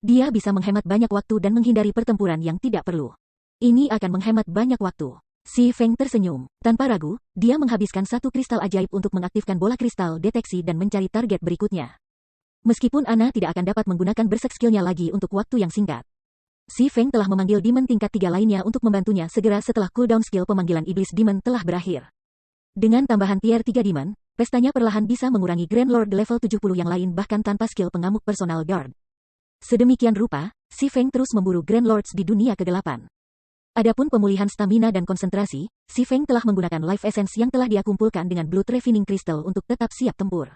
Dia bisa menghemat banyak waktu dan menghindari pertempuran yang tidak perlu. Ini akan menghemat banyak waktu. Si Feng tersenyum. Tanpa ragu, dia menghabiskan 1 kristal ajaib untuk mengaktifkan bola kristal deteksi dan mencari target berikutnya. Meskipun Ana tidak akan dapat menggunakan berserk skillnya lagi untuk waktu yang singkat. Si Feng telah memanggil Demon tingkat 3 lainnya untuk membantunya segera setelah cooldown skill pemanggilan Iblis Demon telah berakhir. Dengan tambahan tier 3 Demon, pestanya perlahan bisa mengurangi Grand Lord level 70 yang lain bahkan tanpa skill pengamuk personal guard. Sedemikian rupa, Si Feng terus memburu Grand Lords di dunia kegelapan. Adapun pemulihan stamina dan konsentrasi, Si Feng telah menggunakan Life Essence yang telah dia kumpulkan dengan Blood Refining Crystal untuk tetap siap tempur.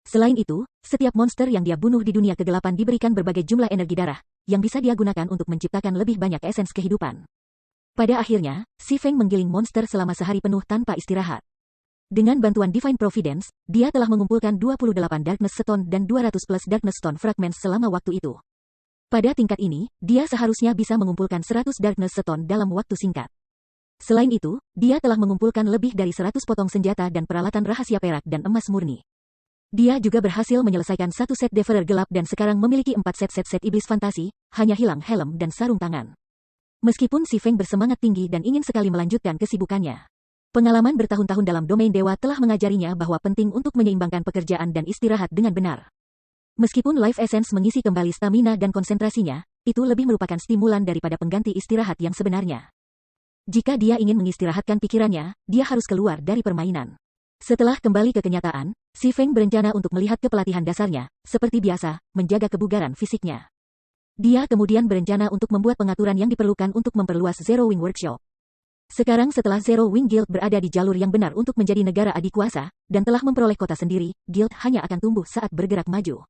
Selain itu, setiap monster yang dia bunuh di dunia kegelapan diberikan berbagai jumlah energi darah, yang bisa dia gunakan untuk menciptakan lebih banyak esens kehidupan. Pada akhirnya, Si Feng menggiling monster selama sehari penuh tanpa istirahat. Dengan bantuan Divine Providence, dia telah mengumpulkan 28 Darkness Stone dan 200 plus Darkness Stone Fragments selama waktu itu. Pada tingkat ini, dia seharusnya bisa mengumpulkan 100 Darkness Stone dalam waktu singkat. Selain itu, dia telah mengumpulkan lebih dari 100 potong senjata dan peralatan rahasia perak dan emas murni. Dia juga berhasil menyelesaikan satu set Devourer gelap dan sekarang memiliki 4 set iblis fantasi, hanya hilang helm dan sarung tangan. Meskipun Si Feng bersemangat tinggi dan ingin sekali melanjutkan kesibukannya. Pengalaman bertahun-tahun dalam domain dewa telah mengajarinya bahwa penting untuk menyeimbangkan pekerjaan dan istirahat dengan benar. Meskipun Life Essence mengisi kembali stamina dan konsentrasinya, itu lebih merupakan stimulan daripada pengganti istirahat yang sebenarnya. Jika dia ingin mengistirahatkan pikirannya, dia harus keluar dari permainan. Setelah kembali ke kenyataan, Si Feng berencana untuk melihat ke pelatihan dasarnya, seperti biasa, menjaga kebugaran fisiknya. Dia kemudian berencana untuk membuat pengaturan yang diperlukan untuk memperluas Zero Wing Workshop. Sekarang setelah Zero Wing Guild berada di jalur yang benar untuk menjadi negara adikuasa, dan telah memperoleh kota sendiri, Guild hanya akan tumbuh saat bergerak maju.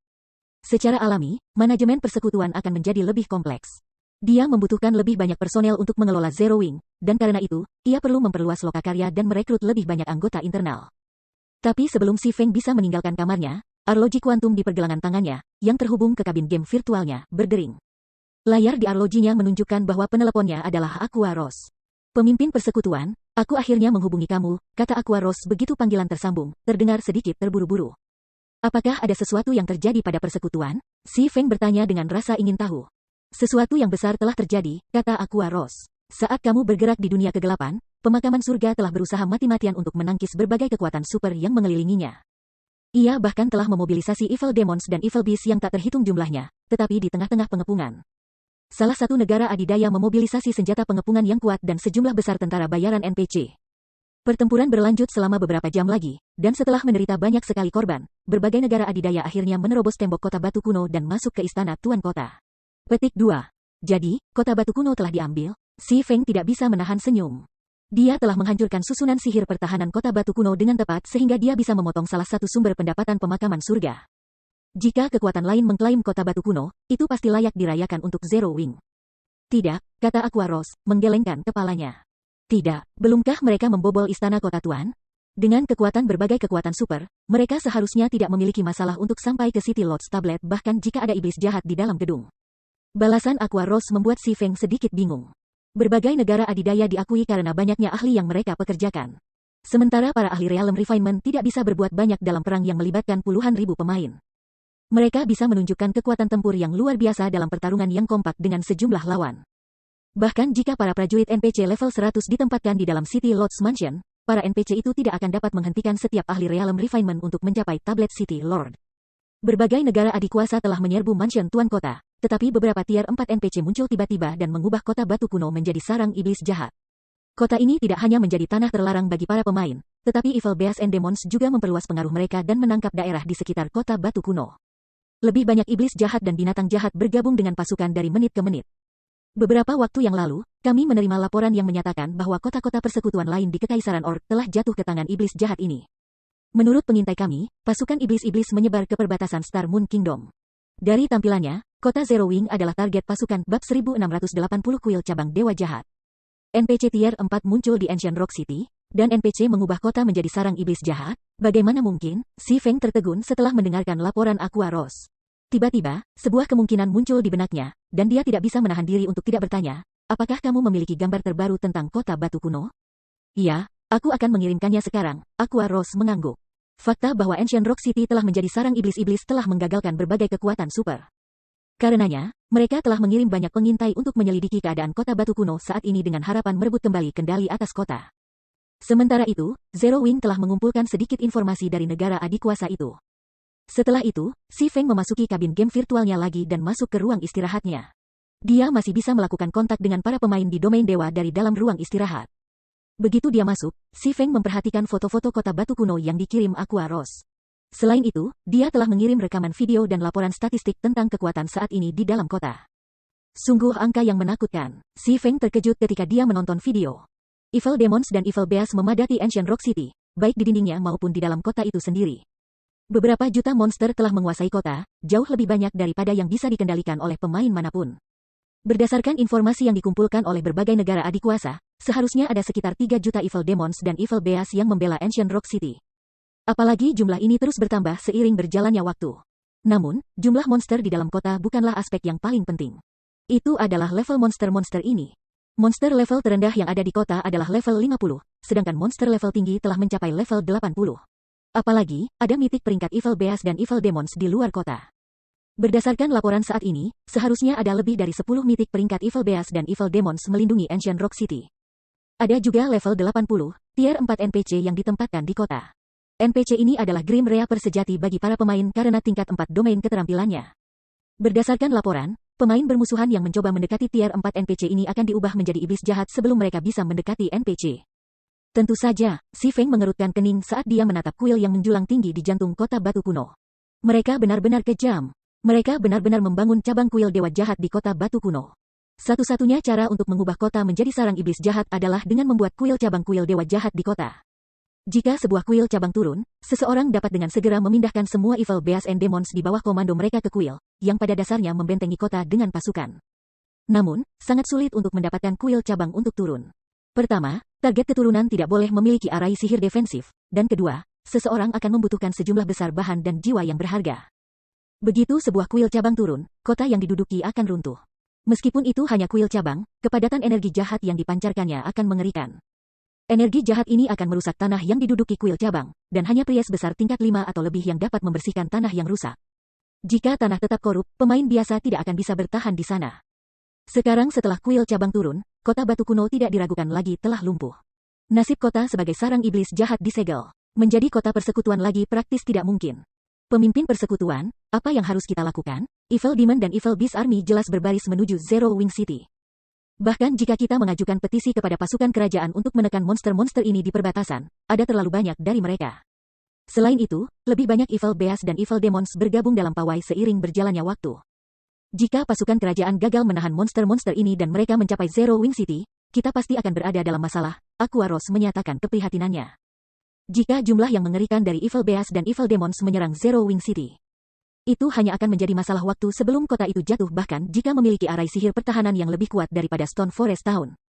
Secara alami, manajemen persekutuan akan menjadi lebih kompleks. Dia membutuhkan lebih banyak personel untuk mengelola Zero Wing, dan karena itu, ia perlu memperluas lokakarya dan merekrut lebih banyak anggota internal. Tapi sebelum Si Feng bisa meninggalkan kamarnya, arloji kuantum di pergelangan tangannya, yang terhubung ke kabin game virtualnya, berdering. Layar di arlojinya menunjukkan bahwa peneleponnya adalah Aqua Rose. Pemimpin persekutuan, aku akhirnya menghubungi kamu, kata Aqua Rose begitu panggilan tersambung, terdengar sedikit terburu-buru. Apakah ada sesuatu yang terjadi pada persekutuan? Si Feng bertanya dengan rasa ingin tahu. Sesuatu yang besar telah terjadi, kata Aqua Rose. Saat kamu bergerak di dunia kegelapan, pemakaman surga telah berusaha mati-matian untuk menangkis berbagai kekuatan super yang mengelilinginya. Ia bahkan telah memobilisasi Evil Demons dan Evil Beasts yang tak terhitung jumlahnya, tetapi di tengah-tengah pengepungan. Salah satu negara adidaya memobilisasi senjata pengepungan yang kuat dan sejumlah besar tentara bayaran NPC. Pertempuran berlanjut selama beberapa jam lagi, dan setelah menderita banyak sekali korban, berbagai negara adidaya akhirnya menerobos tembok kota batu kuno dan masuk ke istana Tuan Kota. Petik 2. Jadi, kota batu kuno telah diambil? Si Feng tidak bisa menahan senyum. Dia telah menghancurkan susunan sihir pertahanan kota batu kuno dengan tepat sehingga dia bisa memotong salah satu sumber pendapatan pemakaman surga. Jika kekuatan lain mengklaim kota batu kuno, itu pasti layak dirayakan untuk Zero Wing. Tidak, kata Aqua Rose, menggelengkan kepalanya. Tidak, belumkah mereka membobol istana kota tuan? Dengan kekuatan berbagai kekuatan super, mereka seharusnya tidak memiliki masalah untuk sampai ke City Lord's Tablet bahkan jika ada iblis jahat di dalam gedung. Balasan Aqua Rose membuat Si Feng sedikit bingung. Berbagai negara adidaya diakui karena banyaknya ahli yang mereka pekerjakan. Sementara para ahli Realm Refinement tidak bisa berbuat banyak dalam perang yang melibatkan puluhan ribu pemain. Mereka bisa menunjukkan kekuatan tempur yang luar biasa dalam pertarungan yang kompak dengan sejumlah lawan. Bahkan jika para prajurit NPC level 100 ditempatkan di dalam City Lord's Mansion, para NPC itu tidak akan dapat menghentikan setiap ahli Realm Refinement untuk mencapai tablet City Lord. Berbagai negara adikuasa telah menyerbu Mansion Tuan Kota, tetapi beberapa tier 4 NPC muncul tiba-tiba dan mengubah kota batu kuno menjadi sarang iblis jahat. Kota ini tidak hanya menjadi tanah terlarang bagi para pemain, tetapi Evil Beasts and Demons juga memperluas pengaruh mereka dan menangkap daerah di sekitar kota batu kuno. Lebih banyak iblis jahat dan binatang jahat bergabung dengan pasukan dari menit ke menit. Beberapa waktu yang lalu, kami menerima laporan yang menyatakan bahwa kota-kota persekutuan lain di Kekaisaran Orc telah jatuh ke tangan iblis jahat ini. Menurut pengintai kami, pasukan iblis-iblis menyebar ke perbatasan Star Moon Kingdom. Dari tampilannya, kota Zero Wing adalah target pasukan bab 1680 kuil cabang Dewa Jahat. NPC tier 4 muncul di Ancient Rock City, dan NPC mengubah kota menjadi sarang iblis jahat. Bagaimana mungkin? Si Feng tertegun setelah mendengarkan laporan Aqua Rose. Tiba-tiba, sebuah kemungkinan muncul di benaknya, dan dia tidak bisa menahan diri untuk tidak bertanya, apakah kamu memiliki gambar terbaru tentang kota batu kuno? Iya, aku akan mengirimkannya sekarang, Aqua Rose mengangguk. Fakta bahwa Ancient Rock City telah menjadi sarang iblis-iblis telah menggagalkan berbagai kekuatan super. Karenanya, mereka telah mengirim banyak pengintai untuk menyelidiki keadaan kota batu kuno saat ini dengan harapan merebut kembali kendali atas kota. Sementara itu, Zero Wing telah mengumpulkan sedikit informasi dari negara adikuasa itu. Setelah itu, Si Feng memasuki kabin game virtualnya lagi dan masuk ke ruang istirahatnya. Dia masih bisa melakukan kontak dengan para pemain di domain dewa dari dalam ruang istirahat. Begitu dia masuk, Si Feng memperhatikan foto-foto kota batu kuno yang dikirim Aqua Rose. Selain itu, dia telah mengirim rekaman video dan laporan statistik tentang kekuatan saat ini di dalam kota. Sungguh angka yang menakutkan. Si Feng terkejut ketika dia menonton video. Evil Demons dan Evil Beasts memadati Ancient Rock City, baik di dindingnya maupun di dalam kota itu sendiri. Beberapa juta monster telah menguasai kota, jauh lebih banyak daripada yang bisa dikendalikan oleh pemain manapun. Berdasarkan informasi yang dikumpulkan oleh berbagai negara adikuasa, seharusnya ada sekitar 3 juta Evil Demons dan Evil Beasts yang membela Ancient Rock City. Apalagi jumlah ini terus bertambah seiring berjalannya waktu. Namun, jumlah monster di dalam kota bukanlah aspek yang paling penting. Itu adalah level monster-monster ini. Monster level terendah yang ada di kota adalah level 50, sedangkan monster level tinggi telah mencapai level 80. Apalagi, ada mitik peringkat Evil Beast dan Evil Demons di luar kota. Berdasarkan laporan saat ini, seharusnya ada lebih dari 10 mitik peringkat Evil Beast dan Evil Demons melindungi Ancient Rock City. Ada juga level 80, tier 4 NPC yang ditempatkan di kota. NPC ini adalah Grim Reaper sejati bagi para pemain karena tingkat 4 domain keterampilannya. Berdasarkan laporan, pemain bermusuhan yang mencoba mendekati tier 4 NPC ini akan diubah menjadi iblis jahat sebelum mereka bisa mendekati NPC. Tentu saja, Si Feng mengerutkan kening saat dia menatap kuil yang menjulang tinggi di jantung kota batu kuno. Mereka benar-benar kejam. Mereka benar-benar membangun cabang kuil dewa jahat di kota batu kuno. Satu-satunya cara untuk mengubah kota menjadi sarang iblis jahat adalah dengan membuat kuil cabang kuil dewa jahat di kota. Jika sebuah kuil cabang turun, seseorang dapat dengan segera memindahkan semua Evil Beasts and Demons di bawah komando mereka ke kuil, yang pada dasarnya membentengi kota dengan pasukan. Namun, sangat sulit untuk mendapatkan kuil cabang untuk turun. Pertama, target keturunan tidak boleh memiliki arai sihir defensif, dan kedua, seseorang akan membutuhkan sejumlah besar bahan dan jiwa yang berharga. Begitu sebuah kuil cabang turun, kota yang diduduki akan runtuh. Meskipun itu hanya kuil cabang, kepadatan energi jahat yang dipancarkannya akan mengerikan. Energi jahat ini akan merusak tanah yang diduduki kuil cabang, dan hanya pria sebesar tingkat 5 atau lebih yang dapat membersihkan tanah yang rusak. Jika tanah tetap korup, pemain biasa tidak akan bisa bertahan di sana. Sekarang setelah kuil cabang turun, kota batu kuno tidak diragukan lagi telah lumpuh. Nasib kota sebagai sarang iblis jahat disegel. Menjadi kota persekutuan lagi praktis tidak mungkin. Pemimpin persekutuan, apa yang harus kita lakukan? Evil Demon dan Evil Beast Army jelas berbaris menuju Zero Wing City. Bahkan jika kita mengajukan petisi kepada pasukan kerajaan untuk menekan monster-monster ini di perbatasan, ada terlalu banyak dari mereka. Selain itu, lebih banyak Evil Beast dan Evil Demons bergabung dalam pawai seiring berjalannya waktu. Jika pasukan kerajaan gagal menahan monster-monster ini dan mereka mencapai Zero Wing City, kita pasti akan berada dalam masalah, Aquaros menyatakan keprihatinannya. Jika jumlah yang mengerikan dari Evil Beast dan Evil Demons menyerang Zero Wing City, itu hanya akan menjadi masalah waktu sebelum kota itu jatuh bahkan jika memiliki arai sihir pertahanan yang lebih kuat daripada Stone Forest Town.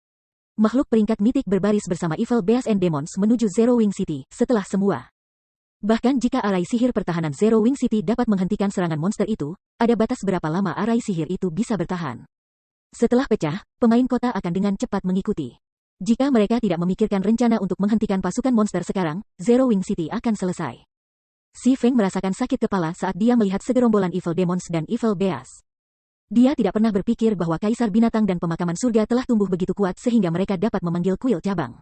Makhluk peringkat mitik berbaris bersama Evil Beast and Demons menuju Zero Wing City setelah semua. Bahkan jika arai sihir pertahanan Zero Wing City dapat menghentikan serangan monster itu, ada batas berapa lama arai sihir itu bisa bertahan. Setelah pecah, pemain kota akan dengan cepat mengikuti. Jika mereka tidak memikirkan rencana untuk menghentikan pasukan monster sekarang, Zero Wing City akan selesai. Si Feng merasakan sakit kepala saat dia melihat segerombolan Evil Demons dan Evil Beasts. Dia tidak pernah berpikir bahwa Kaisar Binatang dan Pemakaman Surga telah tumbuh begitu kuat sehingga mereka dapat memanggil kuil cabang.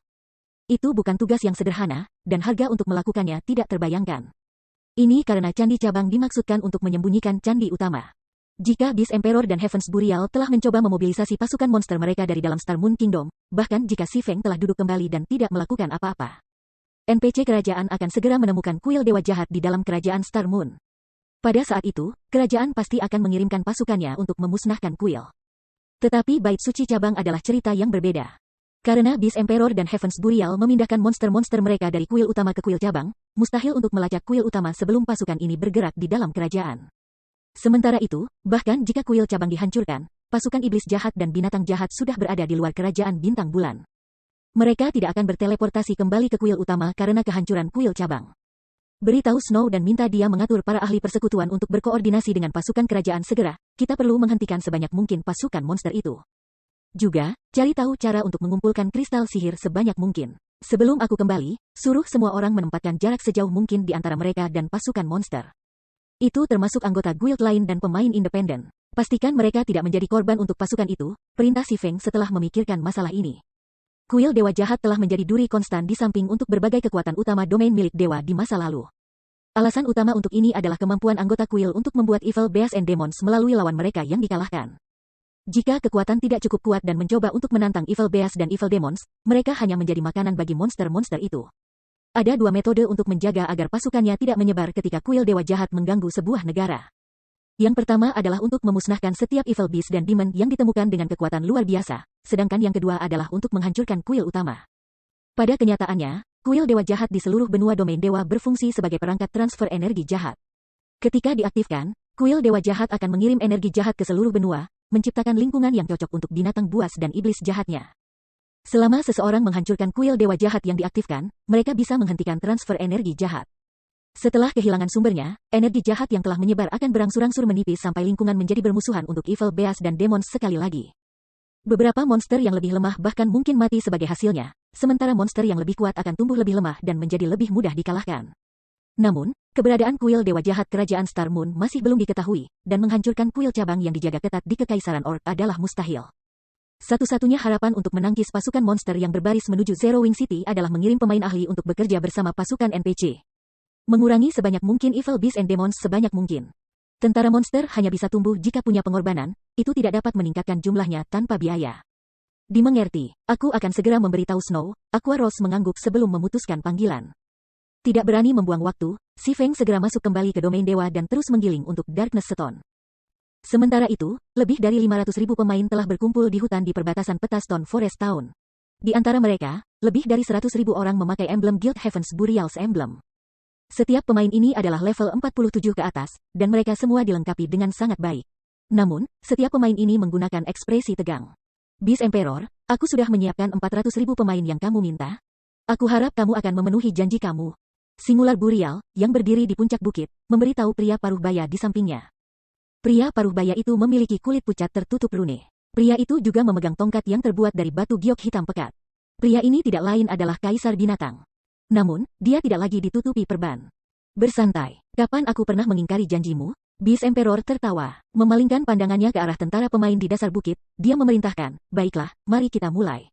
Itu bukan tugas yang sederhana, dan harga untuk melakukannya tidak terbayangkan. Ini karena candi cabang dimaksudkan untuk menyembunyikan candi utama. Jika Beast Emperor dan Heaven's Burial telah mencoba memobilisasi pasukan monster mereka dari dalam Star Moon Kingdom, bahkan jika Si Feng telah duduk kembali dan tidak melakukan apa-apa, NPC kerajaan akan segera menemukan kuil dewa jahat di dalam kerajaan Star Moon. Pada saat itu, kerajaan pasti akan mengirimkan pasukannya untuk memusnahkan kuil. Tetapi bait suci cabang adalah cerita yang berbeda. Karena Beast Emperor dan Heaven's Burial memindahkan monster-monster mereka dari kuil utama ke kuil cabang, mustahil untuk melacak kuil utama sebelum pasukan ini bergerak di dalam kerajaan. Sementara itu, bahkan jika kuil cabang dihancurkan, pasukan iblis jahat dan binatang jahat sudah berada di luar kerajaan bintang bulan. Mereka tidak akan berteleportasi kembali ke kuil utama karena kehancuran kuil cabang. Beritahu Snow dan minta dia mengatur para ahli persekutuan untuk berkoordinasi dengan pasukan kerajaan segera, kita perlu menghentikan sebanyak mungkin pasukan monster itu. Juga, cari tahu cara untuk mengumpulkan kristal sihir sebanyak mungkin. Sebelum aku kembali, suruh semua orang menempatkan jarak sejauh mungkin di antara mereka dan pasukan monster. Itu termasuk anggota guild lain dan pemain independen. Pastikan mereka tidak menjadi korban untuk pasukan itu, perintah Si Feng setelah memikirkan masalah ini. Kuil dewa jahat telah menjadi duri konstan di samping untuk berbagai kekuatan utama domain milik dewa di masa lalu. Alasan utama untuk ini adalah kemampuan anggota kuil untuk membuat Evil Beasts and Demons melalui lawan mereka yang dikalahkan. Jika kekuatan tidak cukup kuat dan mencoba untuk menantang Evil Beasts dan Evil Demons, mereka hanya menjadi makanan bagi monster-monster itu. Ada dua metode untuk menjaga agar pasukannya tidak menyebar ketika kuil dewa jahat mengganggu sebuah negara. Yang pertama adalah untuk memusnahkan setiap Evil Beast dan Demon yang ditemukan dengan kekuatan luar biasa, sedangkan yang kedua adalah untuk menghancurkan kuil utama. Pada kenyataannya, kuil dewa jahat di seluruh benua domain dewa berfungsi sebagai perangkat transfer energi jahat. Ketika diaktifkan, kuil dewa jahat akan mengirim energi jahat ke seluruh benua, menciptakan lingkungan yang cocok untuk binatang buas dan iblis jahatnya. Selama seseorang menghancurkan kuil dewa jahat yang diaktifkan, mereka bisa menghentikan transfer energi jahat. Setelah kehilangan sumbernya, energi jahat yang telah menyebar akan berangsur-angsur menipis sampai lingkungan menjadi bermusuhan untuk Evil Beasts dan Demons sekali lagi. Beberapa monster yang lebih lemah bahkan mungkin mati sebagai hasilnya, sementara monster yang lebih kuat akan tumbuh lebih lemah dan menjadi lebih mudah dikalahkan. Namun, keberadaan kuil Dewa Jahat Kerajaan Star Moon masih belum diketahui, dan menghancurkan kuil cabang yang dijaga ketat di Kekaisaran Orc adalah mustahil. Satu-satunya harapan untuk menangkis pasukan monster yang berbaris menuju Zero Wing City adalah mengirim pemain ahli untuk bekerja bersama pasukan NPC. Mengurangi sebanyak mungkin Evil Beasts and Demons sebanyak mungkin. Tentara monster hanya bisa tumbuh jika punya pengorbanan, itu tidak dapat meningkatkan jumlahnya tanpa biaya. Dimengerti, aku akan segera memberitahu Snow. Aqua Rose mengangguk sebelum memutuskan panggilan. Tidak berani membuang waktu, Si Feng segera masuk kembali ke domain dewa dan terus menggiling untuk Darkness Stone. Sementara itu, lebih dari 500.000 pemain telah berkumpul di hutan di perbatasan peta Stone Forest Town. Di antara mereka, lebih dari 100.000 orang memakai emblem Guild Heaven's Burial's Emblem. Setiap pemain ini adalah level 47 ke atas, dan mereka semua dilengkapi dengan sangat baik. Namun, setiap pemain ini menggunakan ekspresi tegang. Beast Emperor, aku sudah menyiapkan 400.000 pemain yang kamu minta. Aku harap kamu akan memenuhi janji kamu. Singular Burial, yang berdiri di puncak bukit, memberitahu pria paruh baya di sampingnya. Pria paruh baya itu memiliki kulit pucat tertutup rune. Pria itu juga memegang tongkat yang terbuat dari batu giok hitam pekat. Pria ini tidak lain adalah Kaisar Binatang. Namun, dia tidak lagi ditutupi perban. Bersantai, kapan aku pernah mengingkari janjimu? Beast Emperor tertawa, memalingkan pandangannya ke arah tentara pemain di dasar bukit. Dia memerintahkan, baiklah, mari kita mulai.